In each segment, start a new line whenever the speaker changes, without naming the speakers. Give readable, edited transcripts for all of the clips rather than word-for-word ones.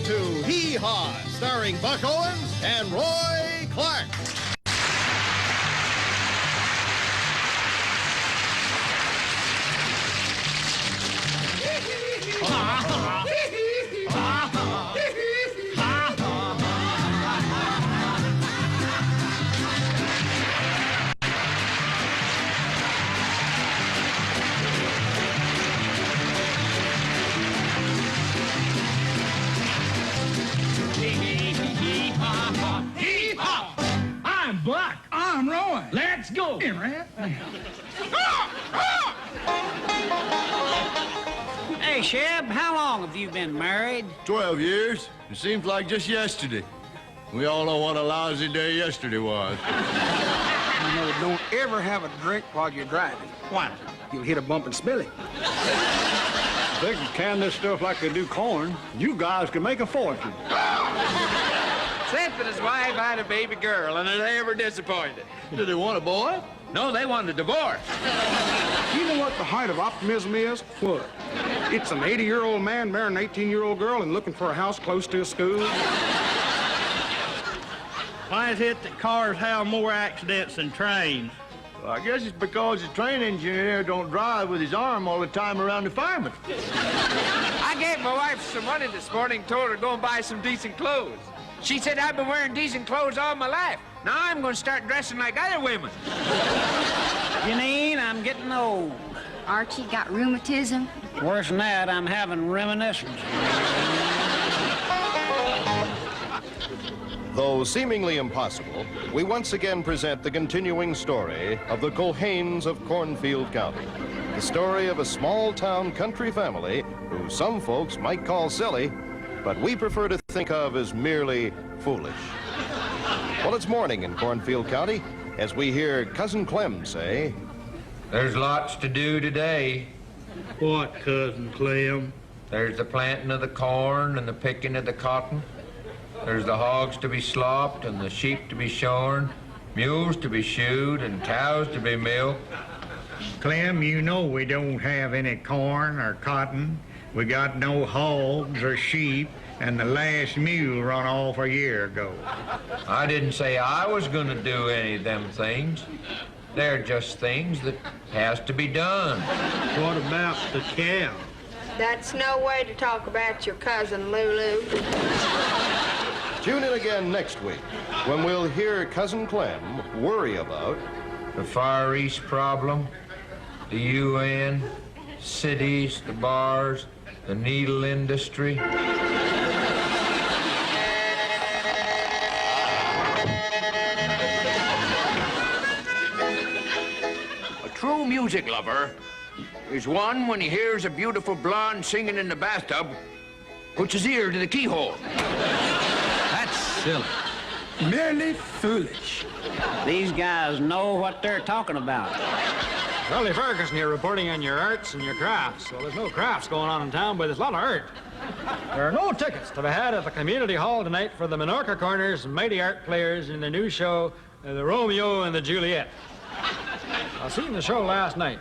to Hee Haw, starring Buck Owens and Roy Clark.
I'm Buck.
I'm Roy.
Let's go.
Here, Rat.
Hey, Sheb, how long have you been married?
12 years. It seems like just yesterday. We all know what a lousy day yesterday was.
You know, don't ever have a drink while you're driving. Why? You'll hit a bump and spill it.
They can can this stuff like they do corn. You guys can make a fortune.
Seth and his wife had a baby girl, and they ever disappointed.
Did they want a boy?
No, they wanted a divorce.
You know what the height of optimism is? What? It's an 80-year-old man marrying an 18-year-old girl and looking for a house close to a school.
Why is it that cars have more accidents than trains?
Well, I guess it's because the train engineer don't drive with his arm all the time around the fireman.
I gave my wife some money this morning, told her to go and buy some decent clothes. She said, I've been wearing decent clothes all my life. Now I'm going to start dressing like other women.
You mean I'm getting old?
Archie got rheumatism.
Worse than that, I'm having reminiscence.
Though seemingly impossible, we once again present the continuing story of the Culhanes of Cornfield County. The story of a small-town country family who some folks might call silly, but we prefer to think of as merely foolish. Well, it's morning in Cornfield County as we hear Cousin Clem say,
There's lots to do today.
What, Cousin Clem?
There's the planting of the corn and the picking of the cotton. There's the hogs to be slopped and the sheep to be shorn, mules to be shoed and cows to be milked.
Clem, you know we don't have any corn or cotton. We got no hogs or sheep, and the last mule run off a year ago.
I didn't say I was going to do any of them things. They're just things that has to be done.
What about the cow?
That's no way to talk about your cousin Lulu.
tune in again next week when we'll hear Cousin Clem worry about
The Far East problem, the UN, cities, the bars, the needle industry. A true music lover is one when he hears a beautiful blonde singing in the bathtub, puts his ear to the keyhole.
That's silly. Merely foolish.
These guys know what they're talking about.
Charlie Ferguson here reporting on your arts and your crafts. Well, there's no crafts going on in town, but there's a lot of art. There are no tickets to be had at the community hall tonight for the Minorca Corners Mighty Art Players in the new show, The Romeo and the Juliet. I seen the show last night.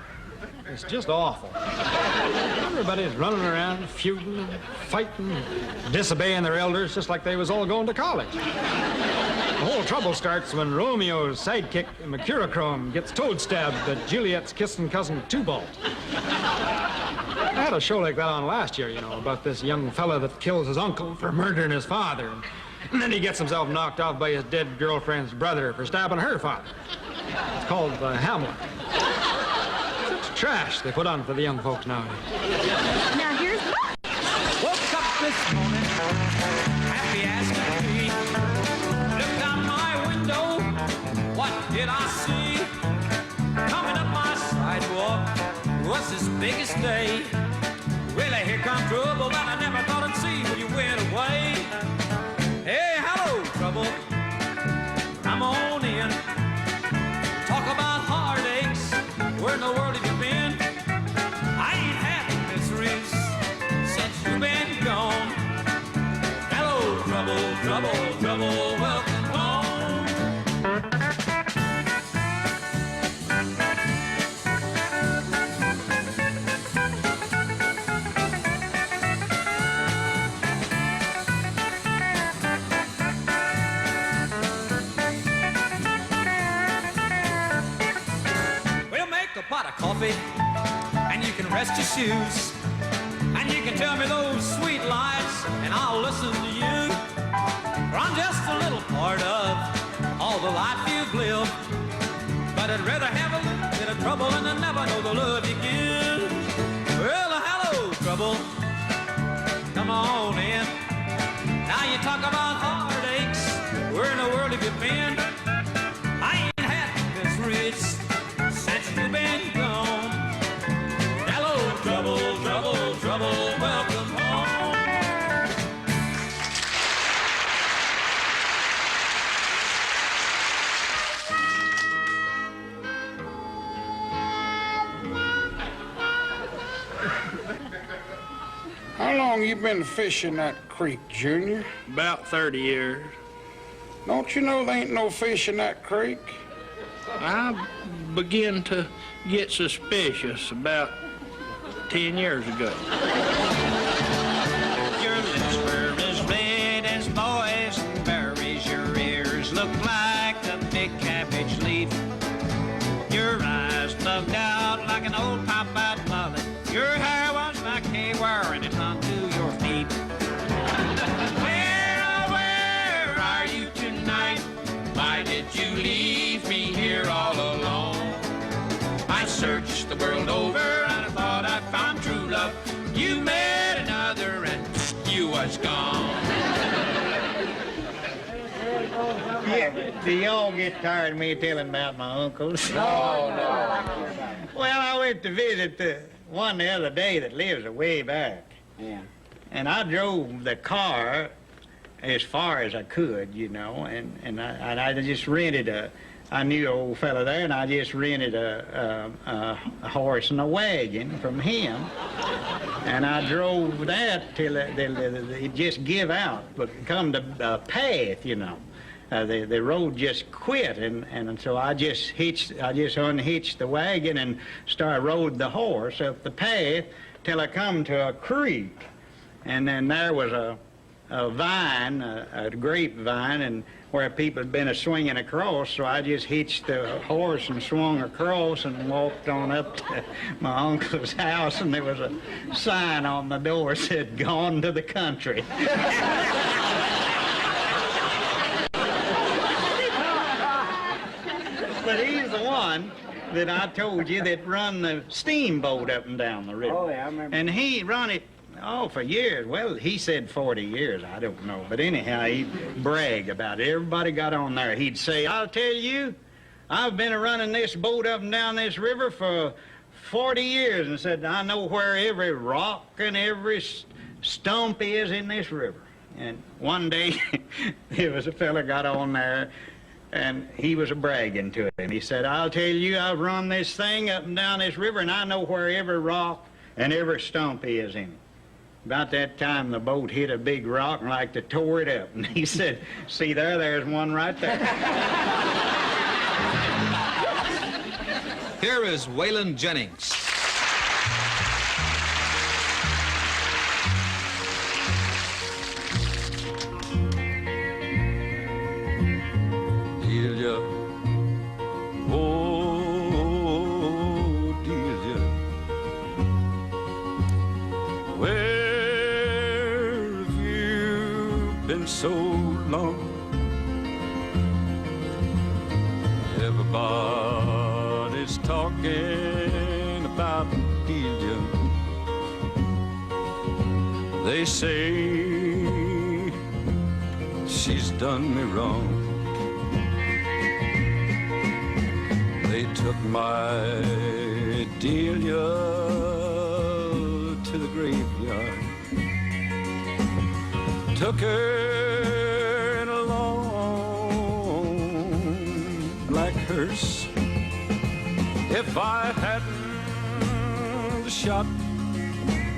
It's just awful. Everybody's running around, feuding, and fighting, and disobeying their elders, just like they was all going to college. The whole trouble starts when Romeo's sidekick, Mercurochrome, gets toad-stabbed at Juliet's kissing cousin Tubalt. I had a show like that on last year, you know, about this young fella that kills his uncle for murdering his father. And then he gets himself knocked off by his dead girlfriend's brother for stabbing her father. It's called Hamlet. Such trash they put on for the young folks nowadays.
Now here's
Woke up this morning, happy as can be. Looked out my window, what did I see? Coming up my sidewalk was his biggest day. Really, here come trouble that I never thought I'd see when you went away. Hey, hello, trouble, come on in. Talk about heartaches, where in the world have you been? I ain't had the miseries since you've been gone. Hello, trouble, trouble, trouble, welcome home. coffee, and you can rest your shoes, and you can tell me those sweet lies, and I'll listen to you. For I'm just a little part of all the life you've lived, but I'd rather have a little bit of trouble than to never know the love you give. Well, hello, trouble, come on in. Now you talk about heartaches, where in the world have you been? I ain't had this rich since you've been gone. Hello, trouble, trouble, trouble, welcome home.
How long you been fishing that creek, Junior?
About 30 years.
Don't you know there ain't no fish in that creek?
I began to get suspicious about 10 years ago.
Your lips were as red as boysenberries. Your ears look like a big cabbage leaf. Your eyes bugged out like an old pop-out mullet. Your hair was like hay wire and it hung to your feet. Where, oh, where are you tonight? Why did you leave me here all alone? I searched the world over and I thought I found true love. You met another and you was gone.
Yeah, do y'all get tired of me telling about my uncles? No. Well, I went to visit one the other day that lives way back.
Yeah.
And I drove the car as far as I could, you know, and I just rented I knew an old fella there, and I just rented a horse and a wagon from him. And I drove that till it just give out, but come to a path, you know. The road just quit, and so I just unhitched the wagon and rode the horse up the path till I come to a creek, and then there was a vine, a grapevine, and where people had been swinging across, so I just hitched the horse and swung across and walked on up to my uncle's house, and there was a sign on the door that said, "Gone to the country." But he's the one that I told you that run the steamboat up and down the river.
Oh, yeah, I remember.
And he run it, for years. Well, he said 40 years, I don't know. But anyhow, he'd brag about it. Everybody got on there. He'd say, "I'll tell you, I've been running this boat up and down this river for 40 years," and said, "I know where every rock and every stump is in this river." And one day, there was a fella got on there, and he was bragging to him. He said, "I'll tell you, I've run this thing up and down this river, and I know where every rock and every stump is in it." About that time, the boat hit a big rock and like to tore it up. And he said, "See there, there's one right there."
Here is Waylon Jennings.
Delia, oh Delia, where have you been so long? Everybody's talking about Delia. They say she's done me wrong. They took my Delia to the graveyard, took her in a long black hearse. If I hadn't shot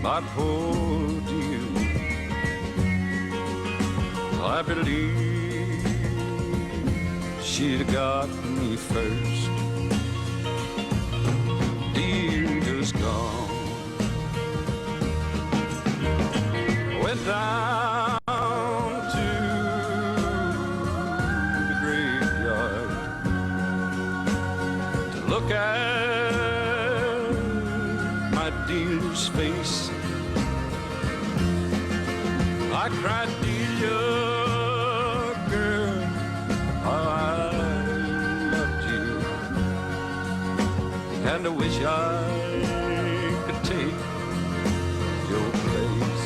my poor Delia, I believe she'd have got me first. Delia's gone. Went down to the graveyard to look at
cried, Delia, girl, how I loved you. And I wish I could take your place.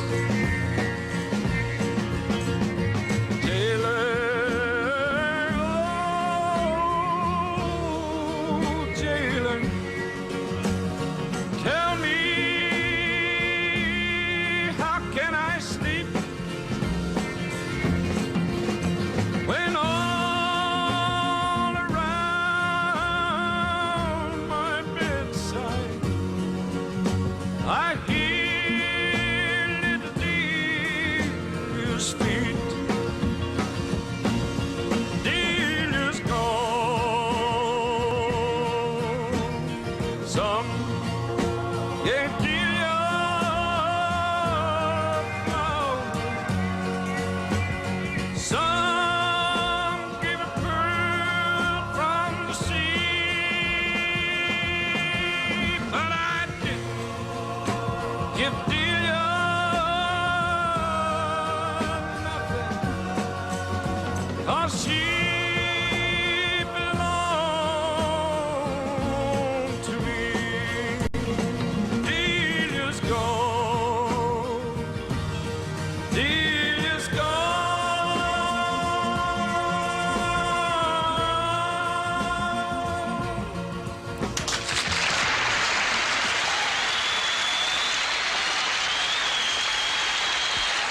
Jailer, oh, jailer, tell me, how can I sleep when all around my bedside I hear little Delia's feet? Delia's gone. Some gave Delia flowers. Some gave a pearl from the sea. But I didn't give Delia nothing, 'cause she belonged to me. Delia's gone. Delia's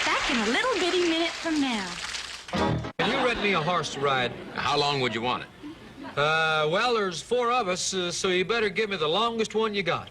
Back in a little bitty minute from now.
Can you rent me a horse to ride?
How long would you want it?
Well, there's 4 of us, so you better give me the longest one you got.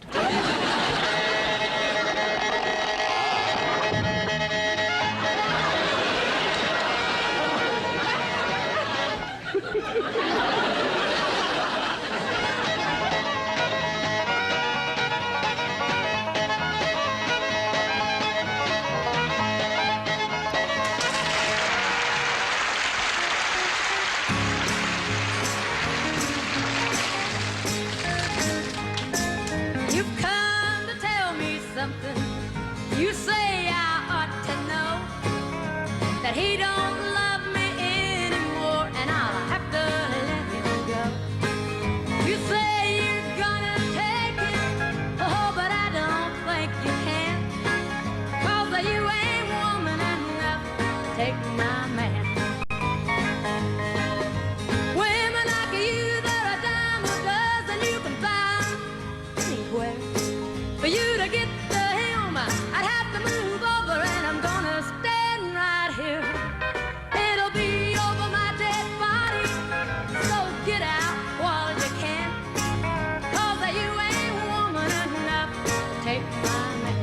You've come to tell me something. You say I ought to know that he don't love me anymore, and I'll have to let him go. You say you're gonna take him, oh, but I don't think you can, 'cause you ain't woman enough to take my man. Women like you, they're a dime a dozen. You can find anywhere. For you to get to him, I'd have to move over, and I'm gonna stand right here. It'll be over my dead body, so get out while you can, 'cause you ain't woman enough to take my man.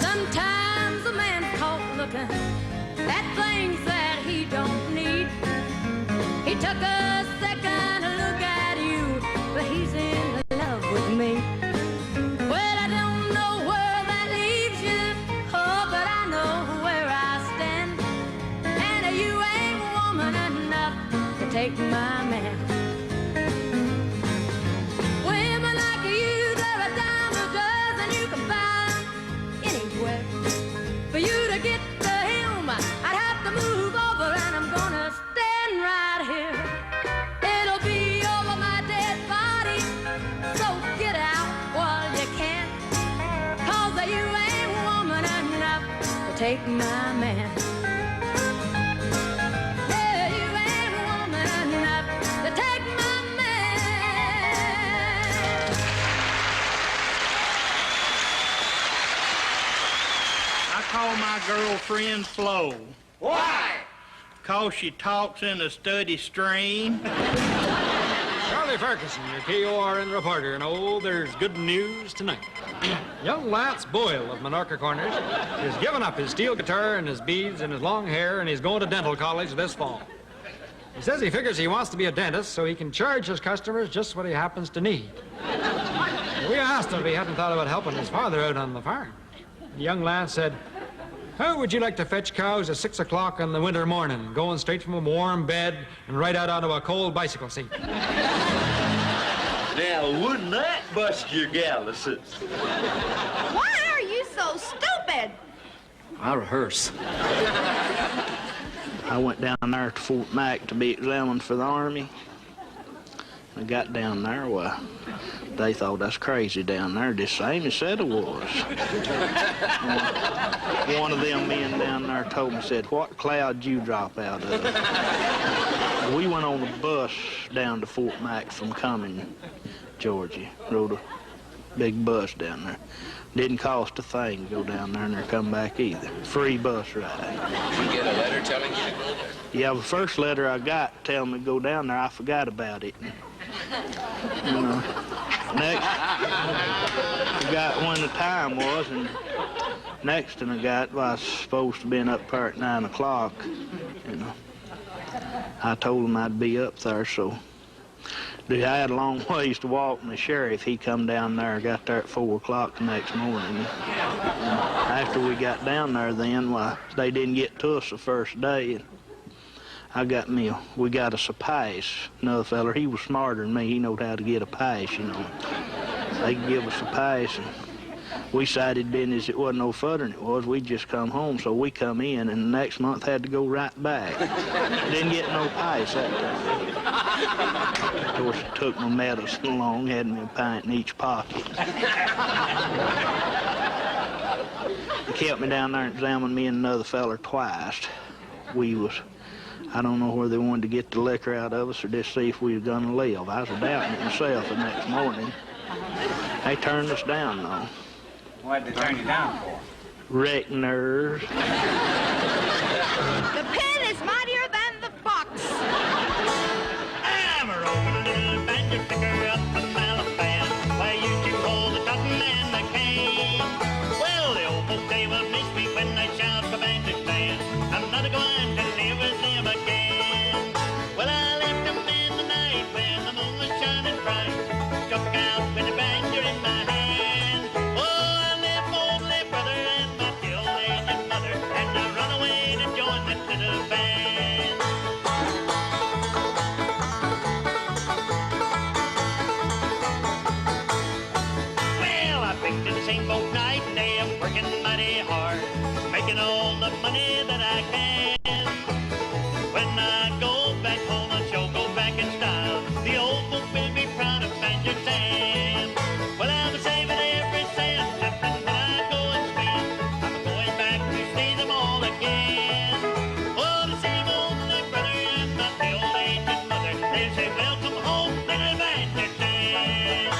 Sometimes a man's caught looking at things that he don't need. He took a second look at you, but he's in love with me. Well, I don't know where that leaves you, oh, but I know where I stand. And you ain't woman enough to take my man. Women like you, they're a dime a dozen. You can find anywhere. For you to get to him, I'd have to move over, and I'm gonna stand right here. It'll be over my dead body, so get out while you can, 'cause you ain't woman enough to take my man. Yeah, you ain't woman enough to take my man.
I call my girlfriend Flo.
Why?
'Cause she talks in a steady stream.
Charlie Ferguson, your KORN reporter, and oh, there's good news tonight. Young Lance Boyle of Minorca Corners has given up his steel guitar and his beads and his long hair, and he's going to dental college this fall. He says he figures he wants to be a dentist so he can charge his customers just what he happens to need. We asked him if he hadn't thought about helping his father out on the farm. Young Lance said, How would you like to fetch cows at 6 o'clock in the winter morning, going straight from a warm bed and right out onto a cold bicycle seat?
Now, wouldn't that bust your galluses?
Why are you so stupid?
I rehearse.
I went down there to Fort Mac to be examined for the Army. I got down there, well, they thought I was crazy down there, just same as said it was. One of them men down there told me, said, what cloud you drop out of? We went on a bus down to Fort Mac from Cumming, Georgia. Rode a big bus down there. Didn't cost a thing to go down there and come back either. Free bus ride.
Did you get a letter telling you to go there?
Yeah, the first letter I got telling me to go down there, I forgot about it. You know. Next, I got when the time was, and next thing I got, well, I was supposed to be up there at 9 o'clock. You know. I told him I'd be up there, so I had a long ways to walk, and the sheriff, he come down there, got there at 4 o'clock the next morning. And after we got down there then, well, they didn't get to us the first day. And we got us a pass. Another feller, he was smarter than me, he knowed how to get a pass, you know. They give us a pass, and we decided then as it wasn't no further than it was, we'd just come home, so we come in, and the next month had to go right back. Didn't get no pass that time. Of course, it took my medicine along, had me a pint in each pocket. They kept me down there and examined me and another feller twice. I don't know whether they wanted to get the liquor out of us or just see if we were gonna live. I was doubting it myself the next morning. They turned us down, though.
What did they turn you down for?
Reckoners.
The pen is mightier than the fox.
I'm a rolling little banjo picker up from Alabama. I used to hold the cotton and the cane. Well, the old folks, they will miss me when I shout the banjo stand. I'm not going to live with them again. Well, I left them in the night when the moon was shining bright. Struck out with a banjo in my hand. Oh, I left old little brother and my still aged mother, and I run away to join that little band. Well, I picked in the same boat night and day. I'm working mighty hard, making all the money that I can. When I go back home, I shall go back in style. The old folks will be proud of Banjo Sam. Well, I'm saving every cent, and when I go and spend, I'm going back to see them all again. Oh, the same old little brother and my old aged mother, they say, welcome home, little Banjo Sam.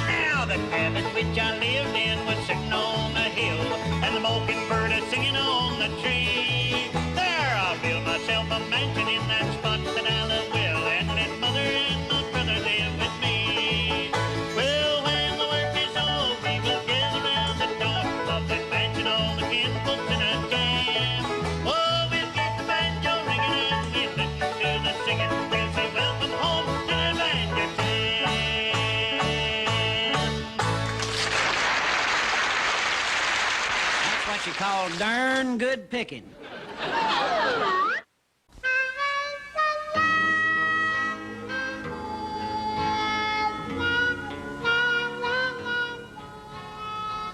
Now the cabin which I lived in was sitting on a hill, and the mockingbird is singing on the tree. There I'll build myself a mansion in that spot that I love well, and let mother and my brother live with me. Well, when the work is over, we will gather round the talk of that mansion, all the kinfolks in a jam. Oh, we'll keep the banjo ringing and we'll listen to the singing. We'll say welcome home to the Banjo Jam.
That's what you call darn good picking.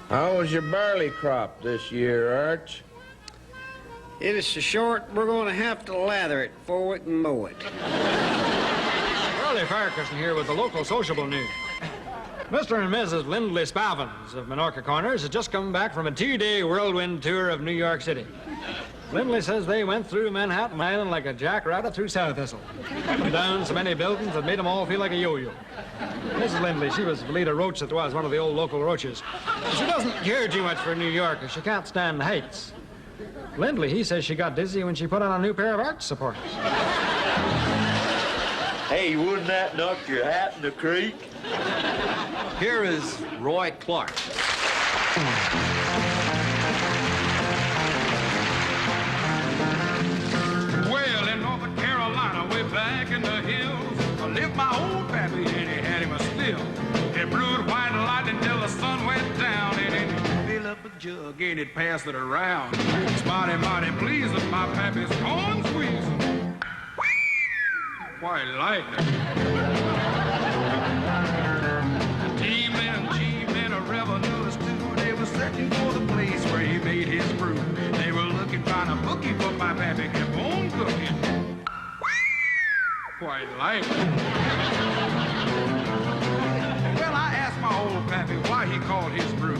How was your barley crop this year, Arch?
It is so short, we're going to have to lather it before we can mow it.
Charlie Farquharson here with the local sociable news. Mr. and Mrs. Lindley Spavins of Minorca Corners has just come back from a 2-day whirlwind tour of New York City. Lindley says they went through Manhattan Island like a jackrabbit through sow thistle. Up and down so many buildings that made them all feel like a yo-yo. Mrs. Lindley, she was Valita Roach that was, one of the old local roaches. She doesn't care too much for New York, she can't stand the heights. Lindley, he says she got dizzy when she put on a new pair of arch supporters.
Hey, wouldn't that knock your hat in the creek?
Here is Roy Clark.
Well, in North Carolina, way back in the hills, I lived my old pappy and he had him a still. again, it passed it around. It's mighty pleasing, my pappy's corn squeezing. Quite like it. G-men, a revenuers too. They were searching for the place where he made his brew. They were looking, trying to book him, but my pappy kept on cooking. Quite like it. Well, I asked my old pappy why he called his brew,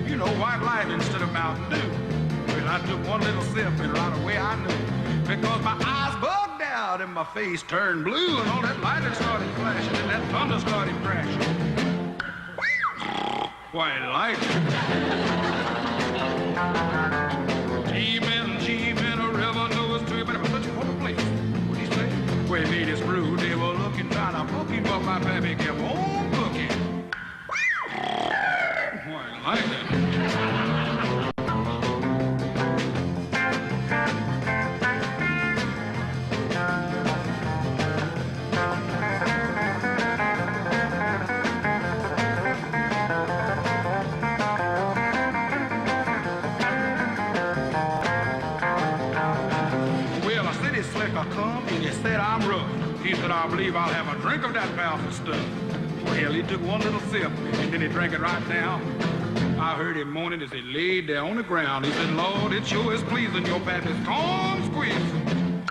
you know, White Lightning instead of Mountain Dew. Well, I took one little sip and right away I knew, because my eyes bugged out and my face turned blue and all that lightning started flashing and that thunder started crashing. Quite like it. G-men, a revenuers too. But I'm looking for the place. What'd he say? Where he made his brew, they were looking, trying to book him, but my pappy kept on cooking. Quite like it. Come and he said I'm rough. He said, I believe I'll have a drink of that powerful stuff. Well, he took one little sip and then he drank it right down. I heard him moaning as he laid there on the ground. He said, Lord, it sure is pleasing your pappy's corn squeezing.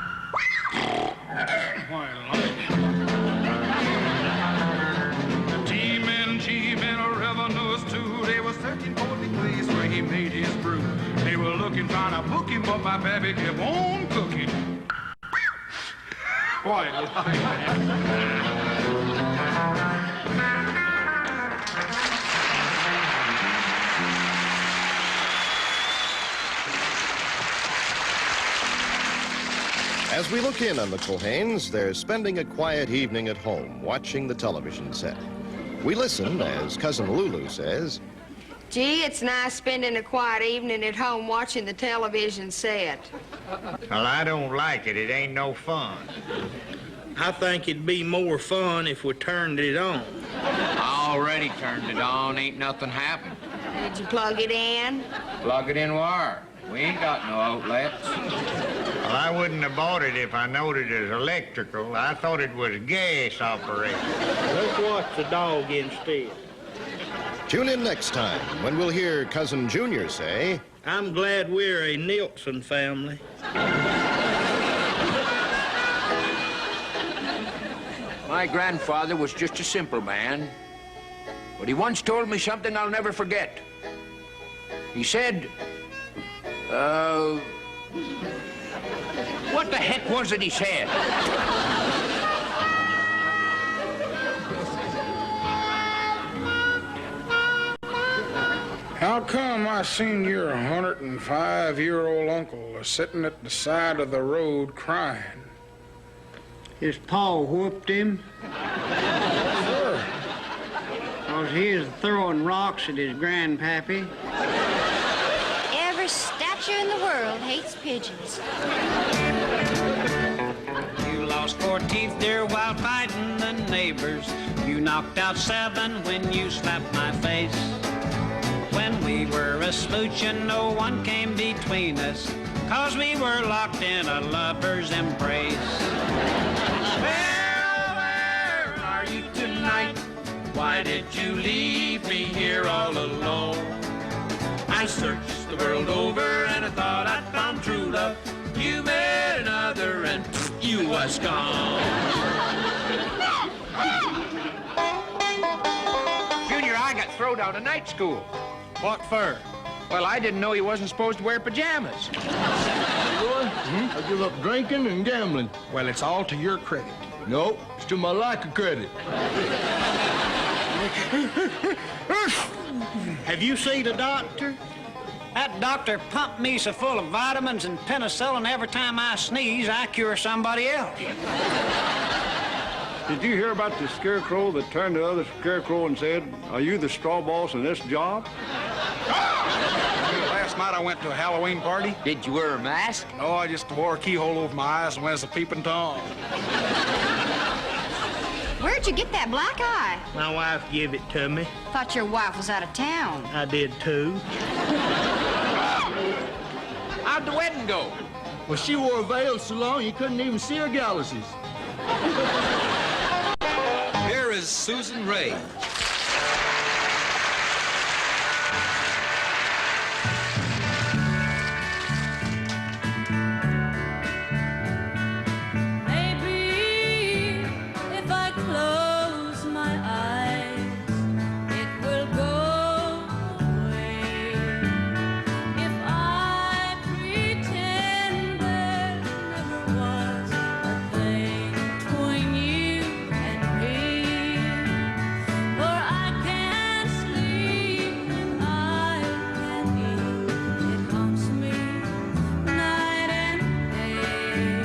Why, like G-men, a revenuers too. They were searching for the place where he made his brew. They were looking, trying to book him, but my pappy kept on cooking. Quite like that.
As we look in on the Culhanes, they're spending a quiet evening at home, watching the television set. We listen as Cousin Lulu says,
Gee, it's nice spending a quiet evening at home watching the television set.
Well, I don't like it. It ain't no fun.
I think it'd be more fun if we turned it on.
I already turned it on. Ain't nothing happened.
Did you plug it in?
Plug it in wire. We ain't got no outlets.
Well, I wouldn't have bought it if I knowed it was electrical. I thought it was gas operated.
Let's watch the dog instead.
Tune in next time when we'll hear Cousin Junior say,
I'm glad we're a Nielsen family.
My grandfather was just a simple man, but he once told me something I'll never forget. He said, what the heck was it he said?
How come I seen your 105-year-old uncle sitting at the side of the road crying?
His pa whooped him.
Sure.
Because he was throwing rocks at his grandpappy.
Every statue in the world hates pigeons.
You lost 4 teeth, dear, while fighting the neighbors. You knocked out 7 when you slapped my face. When we were a smooching, no one came between us, 'cause we were locked in a lover's embrace. Well, where are you tonight? Why did you leave me here all alone? I searched the world over and I thought I'd found true love. You met another and you was gone.
Junior, I got thrown out of night school.
What for?
Well, I didn't know you wasn't supposed to wear pajamas.
I give up drinking and gambling.
Well, it's all to your credit.
No, it's to my lack of credit.
Have you seen a doctor?
That doctor pumped me so full of vitamins and penicillin every time I sneeze, I cure somebody else.
Did you hear about the scarecrow that turned to the other scarecrow and said, are you the straw boss in this job?
Last night I went to a Halloween party.
Did you wear a mask?
No, I just wore a keyhole over my eyes and went as a peeping Tom.
Where'd you get that black eye?
My wife gave it to me.
Thought your wife was out of town.
I did too.
How'd the wedding go? Well, she wore a veil so long you couldn't even see her galluses.
Here is Susan Ray.
Maybe if I close my eyes, it will go away. If I pretend there never was a thing between you and me, for I can't sleep and I can't eat. It haunts me night and day.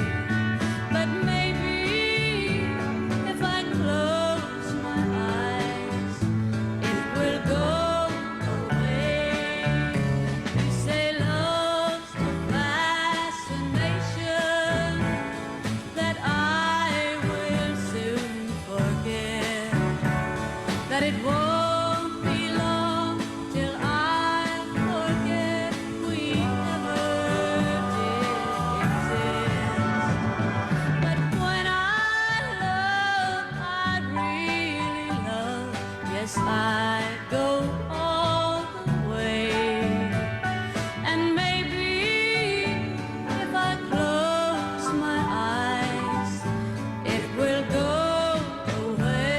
But maybe if I close my eyes, it will go away. You say love's the fascination that I will soon forget, that it won't be long till I forget we ever did exist. But when I really love, yes, I go all the way. And maybe if I close my eyes, it will go away.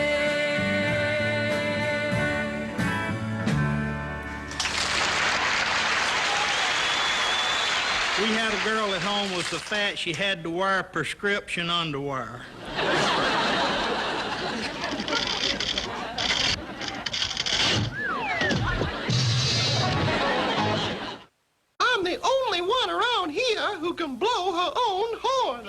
We had a girl at home was so fat she had to wear prescription underwear.
I'm the only one around here who can blow her own horn.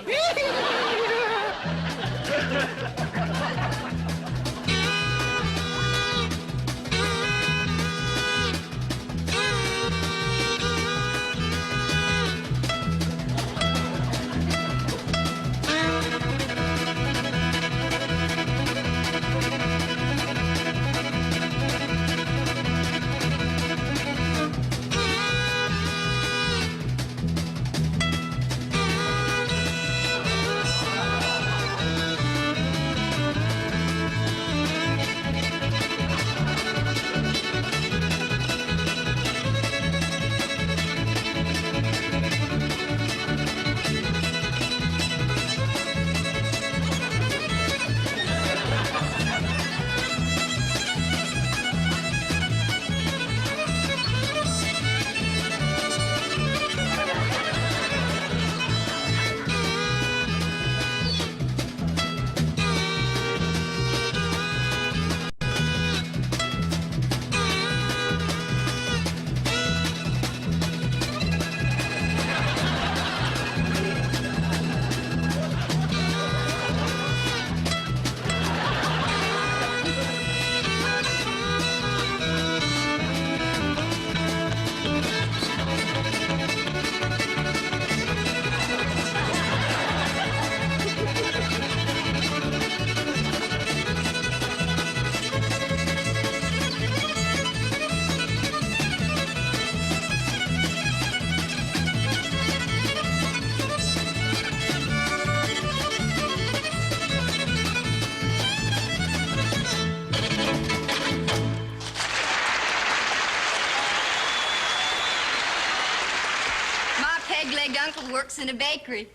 peg-legged uncle works in a bakery.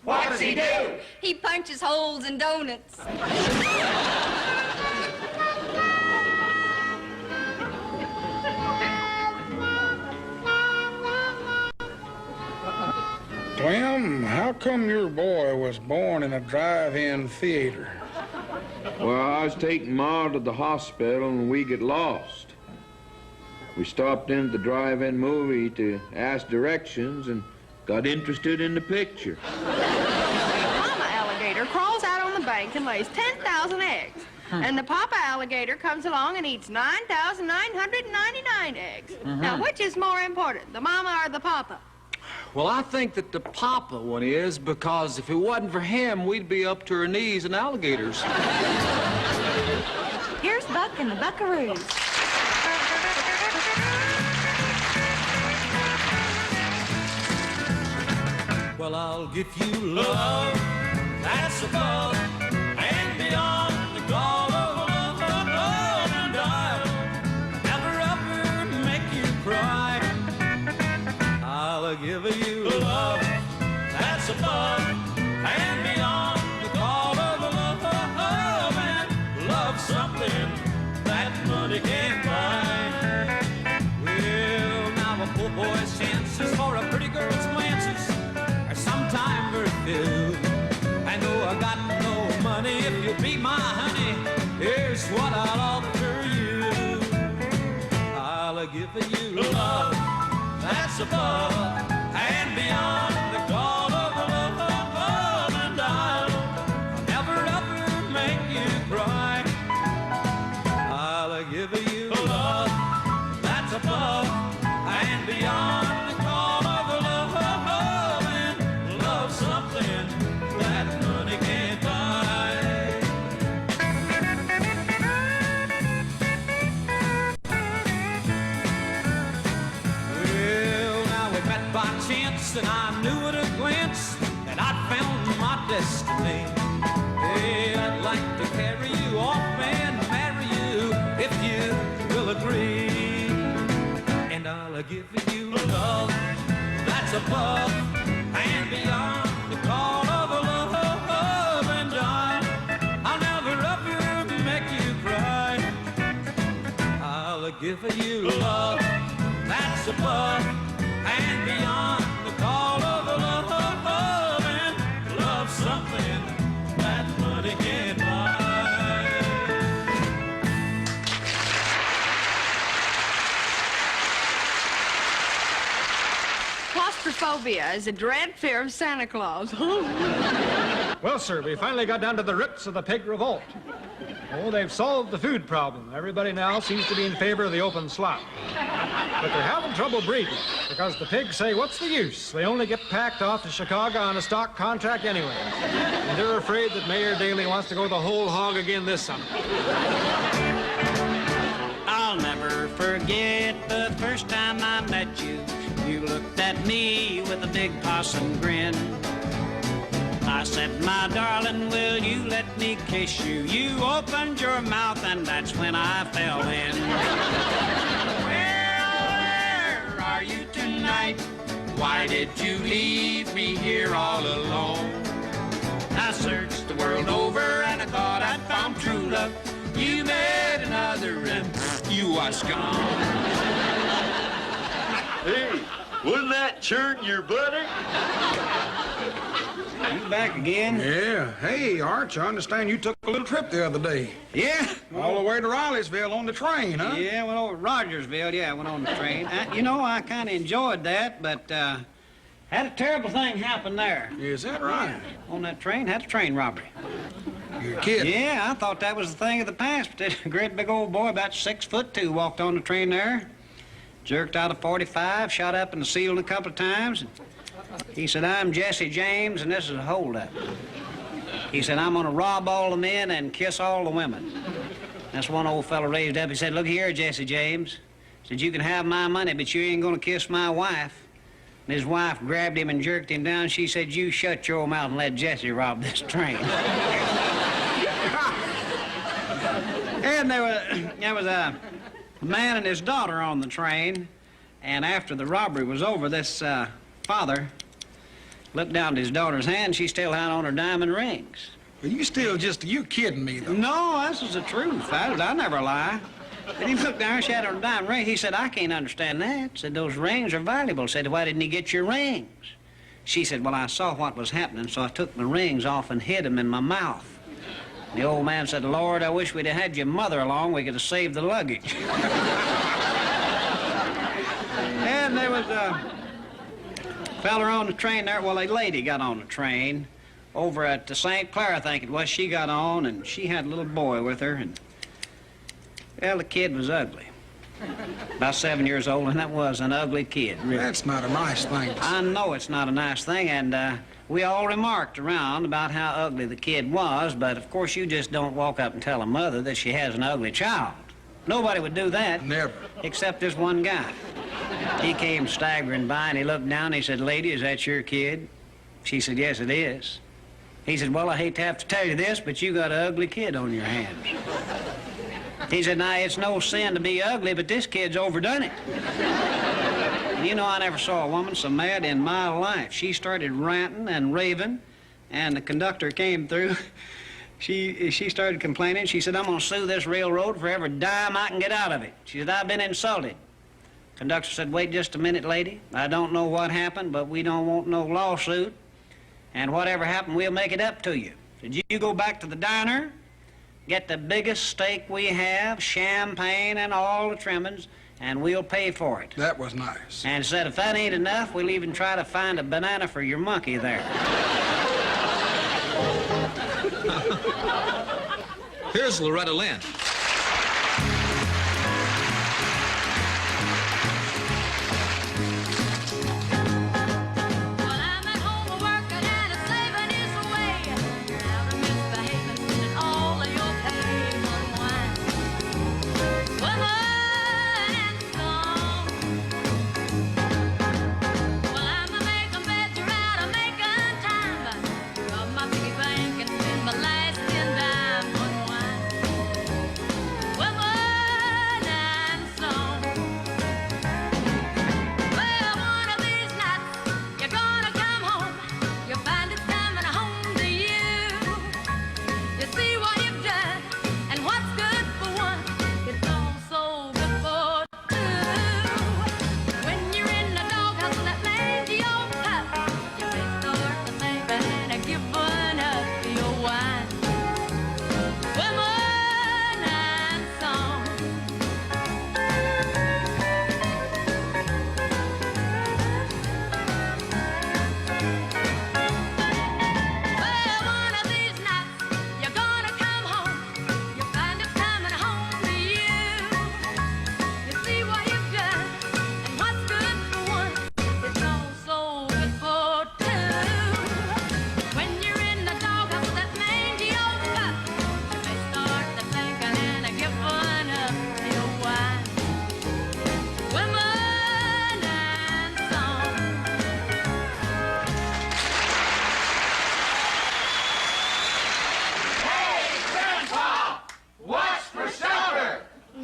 What does he do?
He punches holes in donuts.
Clem, how come your boy was born in a drive-in theater?
Well, I was taking Ma to the hospital and we get lost. We stopped in at the drive-in movie to ask directions and got interested in the picture.
Mama alligator crawls out on the bank and lays 10,000 eggs. And the papa alligator comes along and eats 9,999 eggs. Now, which is more important, the mama or the papa?
Well, I think that the papa one is, because if it wasn't for him, we'd be up to our knees in alligators.
Jack and the Buckaroos.
Well, I'll give you love that's above and beyond the call of love, and I'll never ever make you cry. I'll give you love that's above and beyond the call of love, and love something that money can't buy. Well, now a poor boy's chances for a pretty girl's glances are sometime very few. I know I got no money. If you'll be my honey, here's what I'll offer you. I'll give you love that's above and beyond the call of love, and I'll never ever make you cry. I'll give you love that's above and beyond the call of love, and love something that money can't buy. Well, now we met by chance, and I knew at a glance that I'd found my destiny. Hey, I'd like to carry you off and marry you if you will agree. And I'll give you love that's above and beyond the call of love, and I'll never ever make you cry. I'll give you love that's above and beyond the call of love, and love something that money can't buy.
Claustrophobia is a dread fear of Santa Claus.
Well, sir, we finally got down to the roots of the pig revolt. Oh, they've solved the food problem. Everybody now seems to be in favor of the open slop. But they're having trouble breeding because the pigs say, what's the use? They only get packed off to Chicago on a stock contract anyway. And they're afraid that Mayor Daley wants to go the whole hog again this summer.
I'll never forget the first time I met you. You looked at me with a big possum grin. I said, my darling, will you let me kiss you? You opened your mouth and that's when I fell in. Well, where are you tonight? Why did you leave me here all alone? I searched the world over and I thought I'd found true love. You met another and you was gone.
Hey, wouldn't that churn your butter?
You back again?
Yeah. Hey, Arch, I understand you took a little trip the other day.
Yeah.
All the way to Riley'sville on the train, huh?
Yeah, went over to Rogersville. Yeah, went on the train. You know, I kind of enjoyed that, but had a terrible thing happen there.
Is that right?
On that train, had a train robbery.
You're kidding.
Yeah, I thought that was the thing of the past, but a great big old boy, about 6'2", walked on the train there, jerked out a .45, shot up in the ceiling a couple of times. He said, I'm Jesse James, and this is a holdup. He said, I'm gonna rob all the men and kiss all the women. That's one old fella raised up. He said, look here, Jesse James. He said, you can have my money, but you ain't gonna kiss my wife. And his wife grabbed him and jerked him down. She said, you shut your mouth and let Jesse rob this train. And there was a man and his daughter on the train, and after the robbery was over, this father looked down at his daughter's hand. She still had on her diamond rings.
Well, you kidding me, though.
No, this is the truth. I never lie. But he looked down, she had on her diamond ring. He said, I can't understand that. Said, those rings are valuable. Said, why didn't he get your rings? She said, well, I saw what was happening, so I took my rings off and hid them in my mouth. The old man said, Lord, I wish we'd have had your mother along. We could have saved the luggage. And there was a fella on the train there. Well, a lady got on the train over at St. Clair, I think it was. She got on, and she had a little boy with her. And, well, the kid was ugly. About 7 years old, and that was an ugly kid, really.
That's not a nice thing.
I know it's not a nice thing, and we all remarked around about how ugly the kid was, but of course you just don't walk up and tell a mother that she has an ugly child. Nobody would do that.
Never.
Except this one guy. He came staggering by, and he looked down, and he said, "Lady, is that your kid?" She said, "Yes, it is." He said, "Well, I hate to have to tell you this, but you got an ugly kid on your hands." He said, "Now, it's no sin to be ugly, but this kid's overdone it." You know, I never saw a woman so mad in my life. She started ranting and raving, and the conductor came through. She started complaining. She said, "I'm going to sue this railroad for every dime I can get out of it." She said, "I've been insulted." Conductor said, "Wait just a minute, lady. I don't know what happened, but we don't want no lawsuit. And whatever happened, we'll make it up to you. Did you go back to the diner, get the biggest steak we have, champagne and all the trimmings, and we'll pay for it."
That was nice.
And said, "If that ain't enough, we'll even try to find a banana for your monkey there."
Here's Loretta Lynn.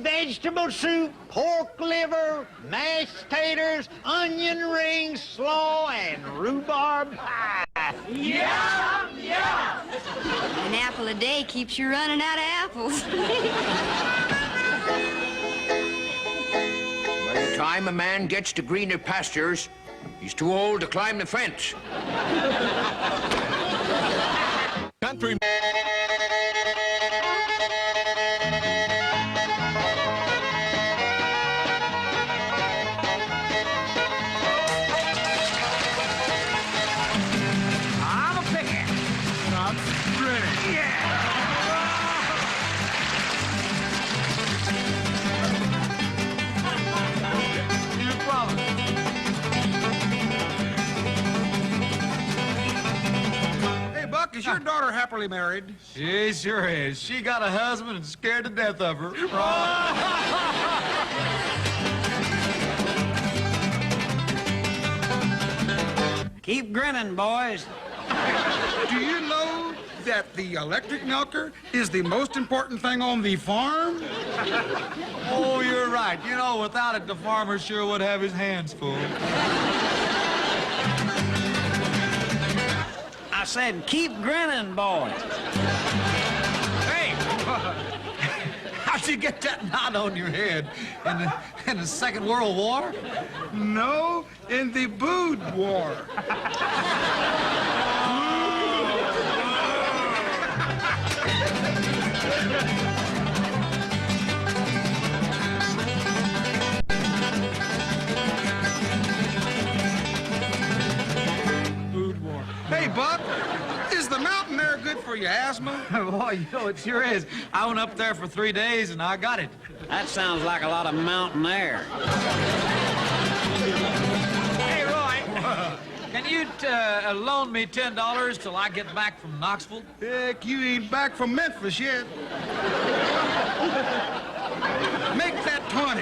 Vegetable soup, pork liver, mashed taters, onion rings, slaw, and rhubarb pie.
Yum, yum!
An apple a day keeps you running out of apples.
By the time a man gets to greener pastures, he's too old to climb the fence.
Country.
Is your daughter happily married?
She sure is. She got a husband and scared to death of her.
Keep grinning, boys.
Do you know that the electric milker is the most important thing on the farm?
Oh, you're right. You know, without it, the farmer sure would have his hands full.
I said, keep grinning, boys.
Hey! How'd you get that knot on your head? In the Second World War?
No, in the boudoir. Hey, Buck, is the mountain air good for your asthma?
Boy, you know, it sure is. I went up there for 3 days and I got it.
That sounds like a lot of mountain air.
Hey, Roy, can you loan me $10 till I get back from Knoxville?
Heck, you ain't back from Memphis yet. Make that 20.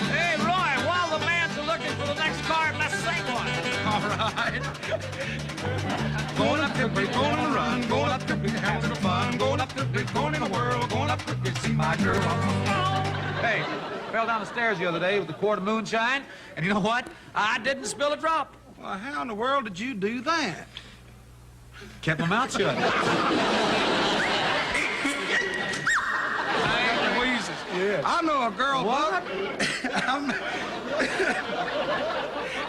Hey, Roy, while the man's looking for the next card, let's sing one.
All right. Going up to big, going on a run, going up to big, have a little fun, going up to big, going in the world, going up to big, see my girl.
Hey, fell down the stairs the other day with a quart of moonshine, and you know what? I didn't spill a drop.
Well, how in the world did you do that?
Kept my mouth shut.
I know a girl, Buck.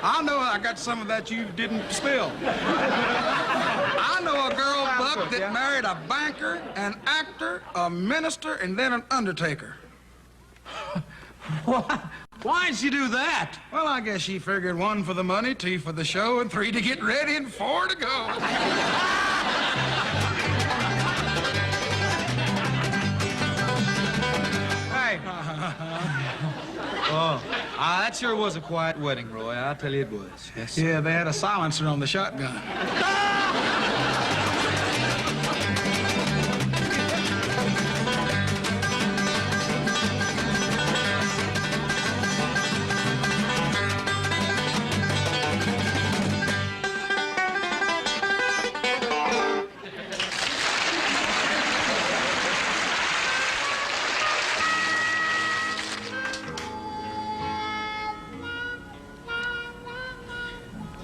I know I got some of that you didn't spill. I know a girl, Buck, that married a banker, an actor, a minister, and then an undertaker.
Why'd she do that?
Well, I guess she figured 1 for the money, 2 for the show, and 3 to get ready, and 4 to go.
Hey. Oh, that sure was a quiet wedding, Roy. I'll tell you it was. Yes.
Yeah, they had a silencer on the shotgun.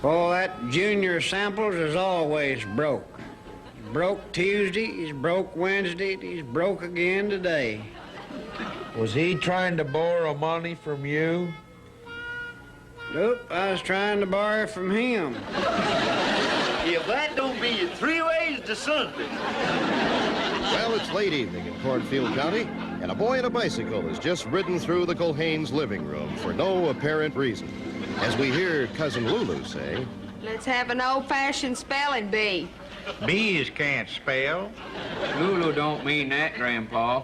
Oh, that Junior Samples is always broke. He's broke Tuesday, he's broke Wednesday, he's broke again today.
Was he trying to borrow money from you?
Nope, I was trying to borrow from him.
If that don't be it 3 ways to Sunday.
Well, it's late evening in Cornfield County, and a boy on a bicycle has just ridden through the Culhane's living room for no apparent reason. As we hear Cousin Lulu say,
Let's have an old-fashioned spelling bee.
Bees can't spell. Lulu don't mean that, Grandpa.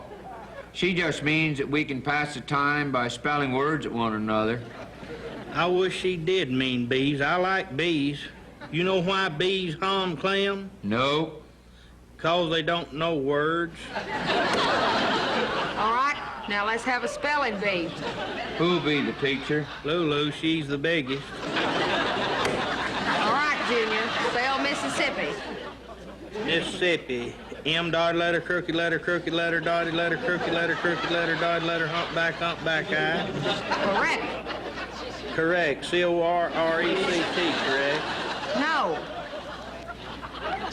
She just means that we can pass the time by spelling words at one another.
I wish she did mean bees. I like bees. You know why bees hum, Clem?
No.
'Cause they don't know words.
All right, now let's have a spelling bee.
Who'll be the teacher?
Lulu, she's the biggest.
All right, Junior, spell Mississippi.
Mississippi. M dotted letter, crooked letter, dotted letter, crooked letter, dotted letter, humpback, I.
Correct.
Correct. C-O-R-R-E-C-T, correct?
No.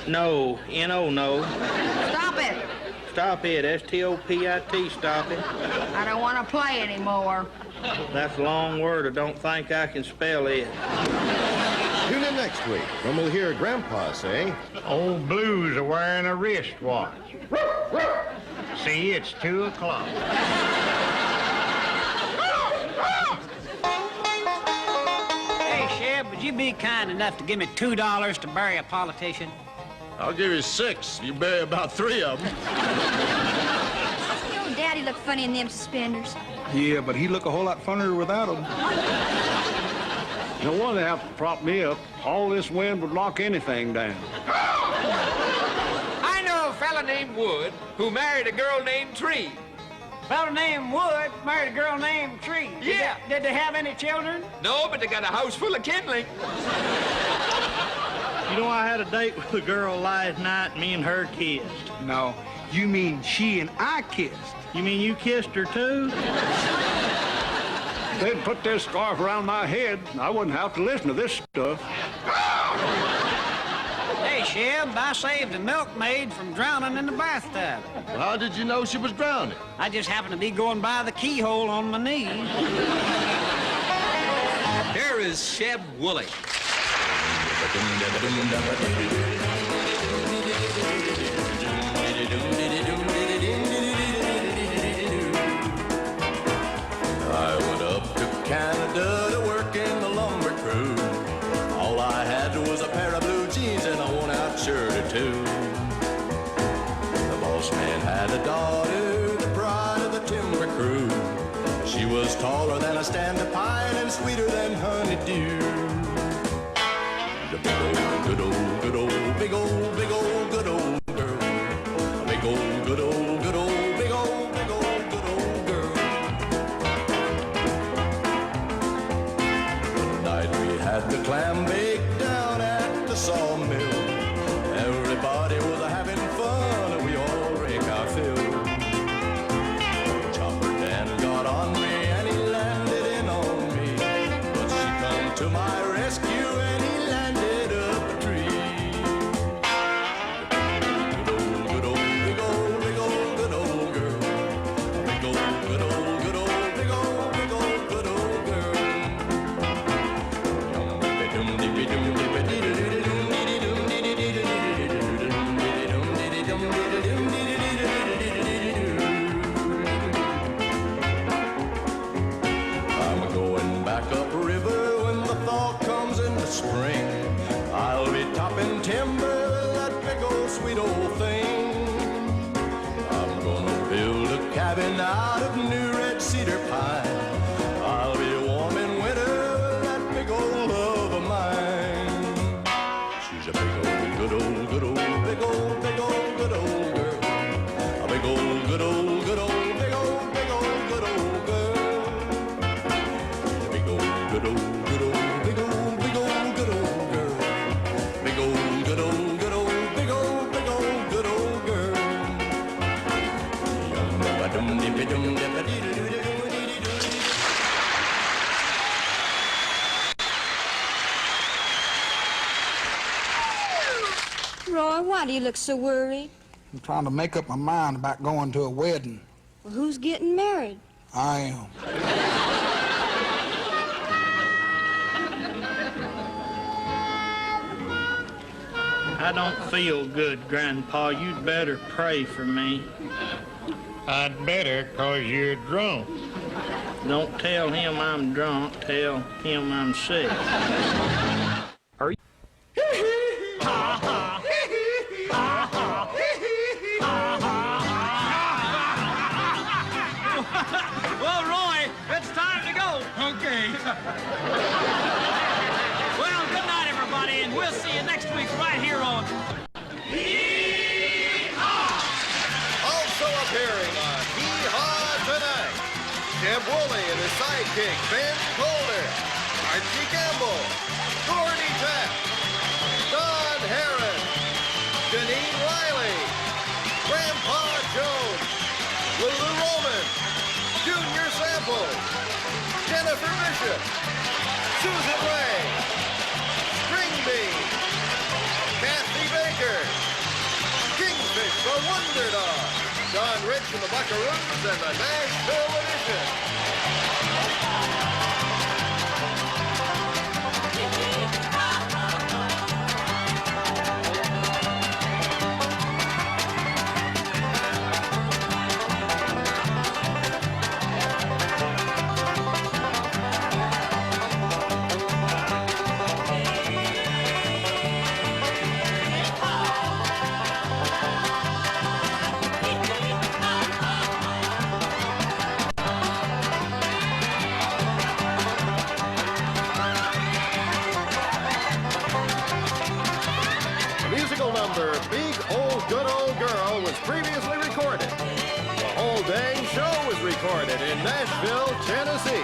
No. N-O, no.
Stop it.
Stop it. S-T-O-P-I-T, stop it.
I don't want to play anymore.
That's a long word. I don't think I can spell it.
tune in next week when we'll hear Grandpa say,
Old Blue's are wearing a wristwatch. See, it's 2 o'clock.
Hey, Sheriff, would you be kind enough to give me $2 to bury a politician?
I'll give you 6. You bury about 3 of them.
You know, Daddy looked funny in them suspenders.
Yeah, but he look a whole lot funnier without them.
No wonder they have to prop me up. All this wind would knock anything down.
I know a fella named Wood who married a girl named Tree.
Fellow named Wood married a girl named Tree.
Yeah.
Did they have any children?
No, but they got a house full of kindling.
You know, I had a date with a girl last night, me and her kissed.
No, you mean she and I kissed.
You mean you kissed her too?
If they'd put this scarf around my head, I wouldn't have to listen to this stuff.
Hey, Sheb, I saved a milkmaid from drowning in the bathtub.
Well, how did you know she was drowning?
I just happened to be going by the keyhole on my knees.
Here is Sheb Woolley.
I went up to Canada to work in the lumber crew. All I had was a pair of blue jeans and a worn-out shirt or two. The boss man had a daughter, the pride of the timber crew. She was taller than a stand of pine and sweeter than honeydew. The good old, good old, big old, big old, good old girl. A big old, good old, good old, big old, big old, good old girl. One night we had the clam bake down at the sawmill. Everybody was having fun and we all drank our fill. Chopper Dan got on me and he landed in on me, but she come to my rescue and he landed up a tree. Good old, big old, big old, good old girl. Big old, good old, good old, big old, big old, good old girl. Yum, dum, dippy, dum, dippy, dee, doo, doo, doo, dee, doo, dee, dee, dee, dee, I'm going back upriver when the thaw comes in the spring. I'll be topping timber, that big old sweet old thing. I'm gonna build a cabin out of new red cedar pine. I'll be warm in winter, that big old love of mine. She's a big old, good old, good old, big old, big old, good old girl. A big old, good old, good old, big old, big old, good old girl. She's a big old, good old, good old, big old, big old, good old girl. Big old, good old, good old, big old, big old, good old girl. Yum, dum, dippy, dum, dippy, dee, doo, doo, doo, doo, dee, doo, doo.
Roy, why do you look so worried?
I'm trying to make up my mind about going to a wedding.
Well, who's getting married?
I am.
I don't feel good, Grandpa. You'd better pray for me.
I'd better, 'cause you're drunk.
Don't tell him I'm drunk. Tell him I'm sick. Are you?
Well, Roy, it's time to go.
Okay.
Well, good night, everybody, and we'll see you next week right here on...
Also appearing on Hee-Haw Tonight, Jeb Woolley and his sidekick, Ben Calder, Archie Gamble, Gordy Tapp, Don Harris, Janine Riley, Grandpa Jones, Lulu Roman, Junior Sample, Jennifer Bishop, Susan Ray, String Bean, Kathy Baker, Kingfish the Wonder Dog, John Rich and the Buckaroos, and the Nashville Edition. Number Big Old Good Old Girl was previously recorded. The whole dang show was recorded in Nashville, Tennessee.